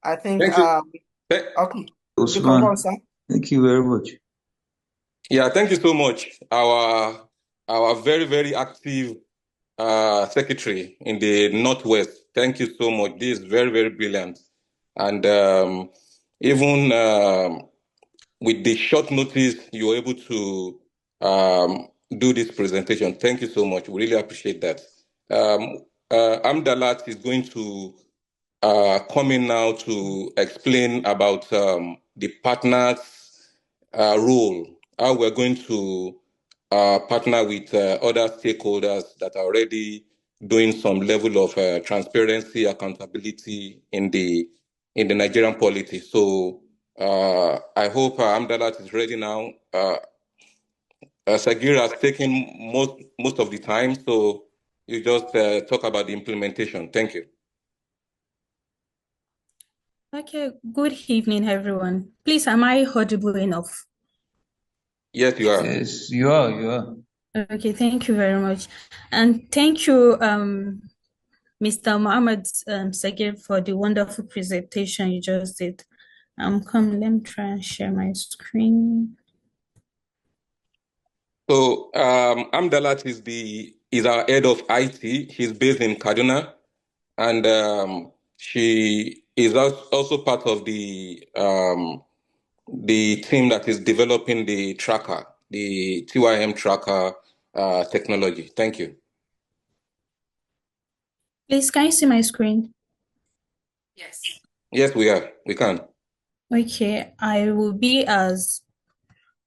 I think, Thank you. Th- okay, you can go, Usman, sir. thank you very much. Yeah, thank you so much. Our very, very active secretary in the Northwest. Thank you so much. This is very, very brilliant. And even with the short notice, you were able to do this presentation. Thank you so much. We really appreciate that. Amdalat is going to come in now to explain about the partners' role, how we're going to partner with other stakeholders that are already doing some level of transparency, accountability in the Nigerian polity. So I hope Amdalat is ready now. Sagir has taken most of the time, so you just talk about the implementation. Thank you. Okay, good evening, everyone. Please, am I audible enough? Yes, you are. Yes, you are. Okay, thank you very much. And thank you, Mr. Mohammed Sagir, for the wonderful presentation you just did. Let me try and share my screen. So Amdalat is our head of IT. She's based in Kaduna, and she is also part of the team that is developing the tracker, the TYM tracker technology. Thank you. Please, can you see my screen? Yes, we can. Okay, I will be as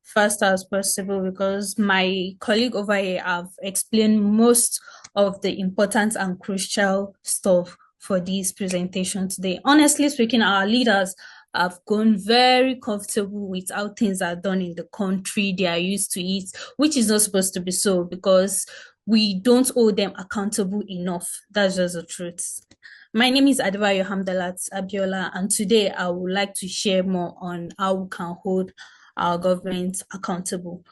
fast as possible because my colleague over here have explained most of the important and crucial stuff for this presentation today. Honestly speaking, our leaders have gone very comfortable with how things are done in the country. They are used to it, which is not supposed to be so because we don't hold them accountable enough. That's just the truth. My name is Adebayo Hamdalat Abiola, and today I would like to share more on how we can hold our government accountable.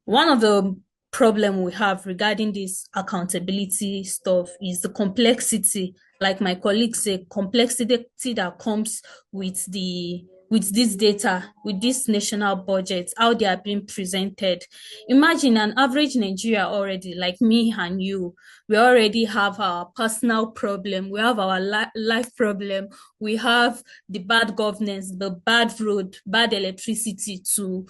One of the problem we have regarding this accountability stuff is the complexity, like my colleagues say, complexity that comes with this data, with this national budget, how they are being presented. Imagine an average Nigeria already, like me and you, we already have our personal problem, we have our life problem, we have the bad governance, the bad road, bad electricity to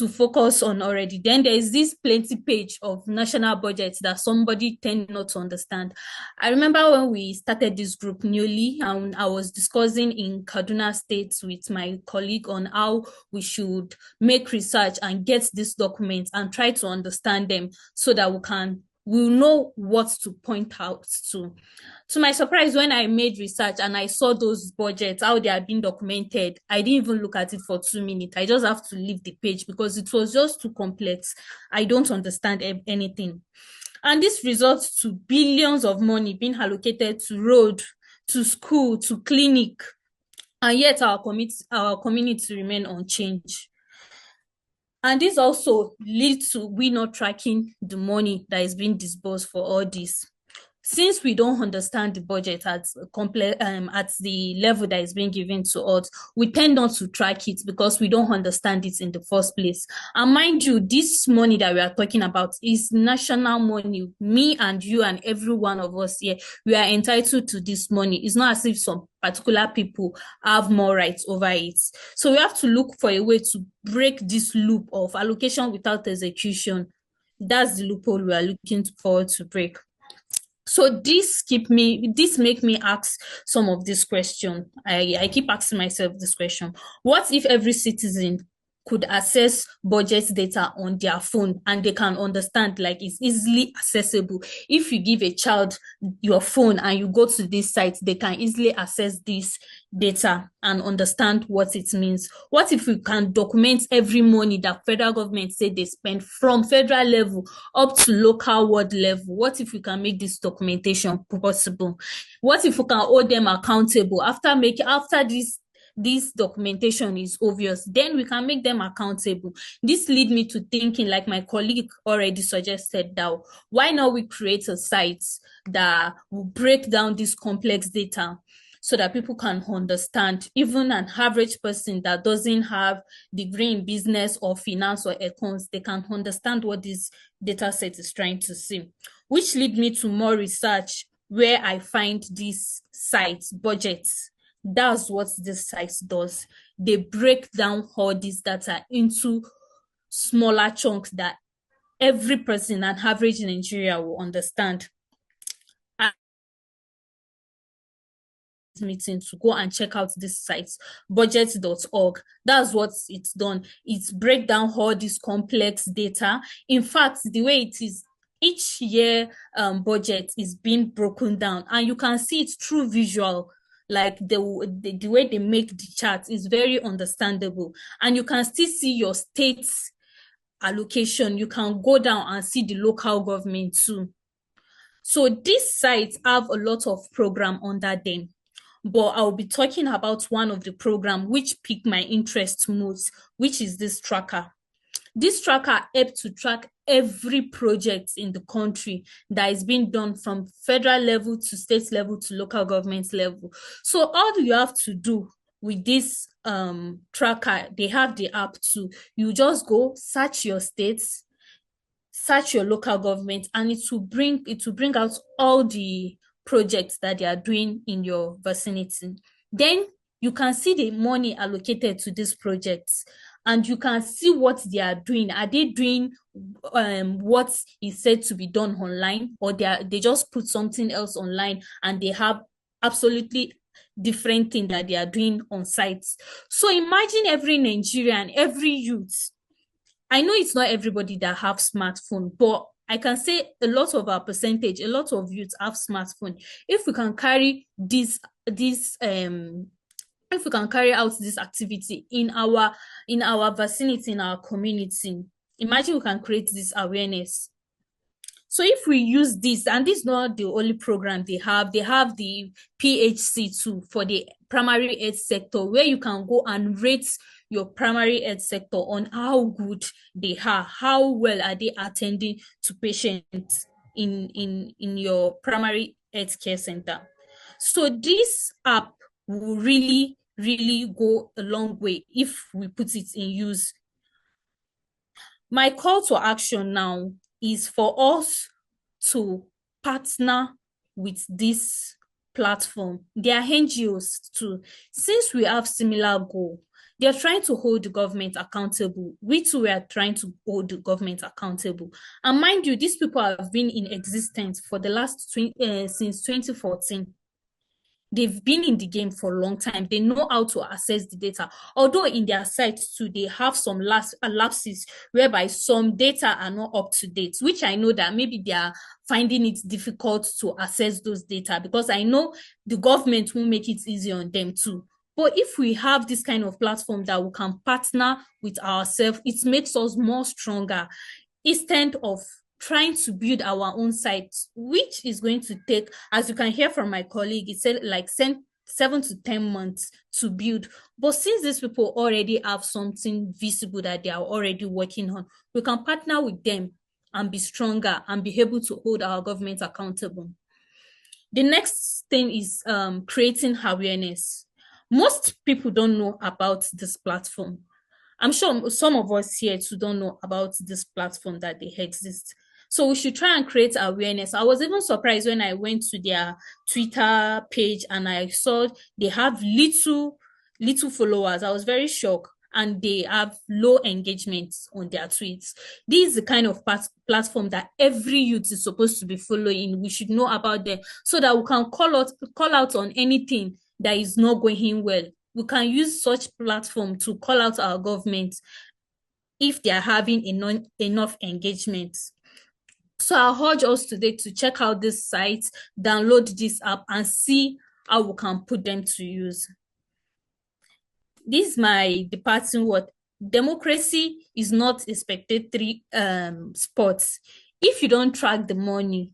focus on already. Then there is this plenty page of national budgets that somebody tend not to understand. I remember when we started this group newly, and I was discussing in Kaduna State with my colleague on how we should make research and get these documents and try to understand them so that we'll know what to point out to. To my surprise, when I made research and I saw those budgets, how they are being documented, I didn't even look at it for 2 minutes. I just have to leave the page because it was just too complex. I don't understand anything. And this results to billions of money being allocated to road, to school, to clinic, and yet our community remain unchanged. And this also leads to we not tracking the money that is being disbursed for all this. Since we don't understand the budget at the level that is being given to us, we tend not to track it because we don't understand it in the first place. And mind you, this money that we are talking about is national money. Me and you and every one of us here, we are entitled to this money. It's not as if some particular people have more rights over it. So we have to look for a way to break this loop of allocation without execution. That's the loophole we are looking forward to break. So this make me ask some of this question. I keep asking myself this question. What if every citizen could access budget data on their phone and they can understand, like it's easily accessible? If you give a child your phone and you go to this site, they can easily access this data and understand what it means. What if we can document every money that federal government say they spend from federal level up to local ward level? What if we can make this documentation possible? What if we can hold them accountable after this documentation is obvious, then we can make them accountable. This lead me to thinking, like my colleague already suggested, that why not we create a site that will break down this complex data so that people can understand. Even an average person that doesn't have degree in business or finance or accounts, they can understand what this data set is trying to see, which lead me to more research where I find these sites, budgets. That's what this site does. They break down all this data into smaller chunks that every person, an average in Nigeria, will understand. Meeting to go and check out this site, budget.org. That's what it's done. It's break down all this complex data. In fact, the way it is, each year budget is being broken down, and you can see it through visual. Like the way they make the chart is very understandable, and you can still see your state's allocation. You can go down and see the local government too. So these sites have a lot of program under them, but I'll be talking about one of the program which piqued my interest most, which is this tracker. This tracker helps to track every project in the country that is being done from federal level to state level to local government level. So all you have to do with this tracker, they have the app too. You just go search your states, search your local government, and it will bring out all the projects that they are doing in your vicinity. Then you can see the money allocated to these projects, and you can see what they are doing. Are they doing what is said to be done online, or they just put something else online and they have absolutely different thing that they are doing on sites? So imagine every Nigerian, every youth. I know it's not everybody that have smartphone, but I can say a lot of our percentage, a lot of youth have smartphone. If we can carry if we can carry out this activity in our vicinity, in our community, imagine we can create this awareness. So if we use this, and this is not the only program they have the PHC too for the primary health sector, where you can go and rate your primary health sector on how good they are, how well are they attending to patients in your primary health care center. So this app will really, really go a long way if we put it in use. My call to action now is for us to partner with this platform. They are NGOs too. Since we have similar goal, they are trying to hold the government accountable. We too are trying to hold the government accountable. And mind you, these people have been in existence for the last since 2014. They've been in the game for a long time. They know how to access the data. Although in their sites too, they have some lapses whereby some data are not up to date, which I know that maybe they are finding it difficult to access those data, because I know the government will make it easy on them too. But if we have this kind of platform that we can partner with ourselves, it makes us more stronger, instead of trying to build our own site, which is going to take, as you can hear from my colleague, it said like 7 to 10 months to build. But since these people already have something visible that they are already working on, we can partner with them and be stronger and be able to hold our government accountable. The next thing is creating awareness. Most people don't know about this platform. I'm sure some of us here too don't know about this platform, that they exist. So we should try and create awareness. I was even surprised when I went to their Twitter page and I saw they have little followers. I was very shocked, and they have low engagement on their tweets. This is the kind of platform that every youth is supposed to be following. We should know about them so that we can call out on anything that is not going well. We can use such platform to call out our government if they are having enough engagement. So I urge us today to check out this site, download this app, and see how we can put them to use. This is my departing word. Democracy is not a spectatory sport. If you don't track the money,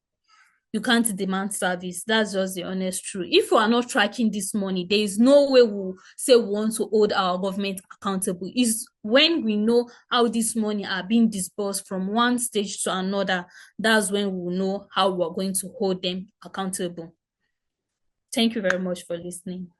you can't demand service. That's just the honest truth. If we are not tracking this money, there is no way we'll say we want to hold our government accountable. It's when we know how this money are being disbursed from one stage to another, that's when we'll know how we're going to hold them accountable. Thank you very much for listening.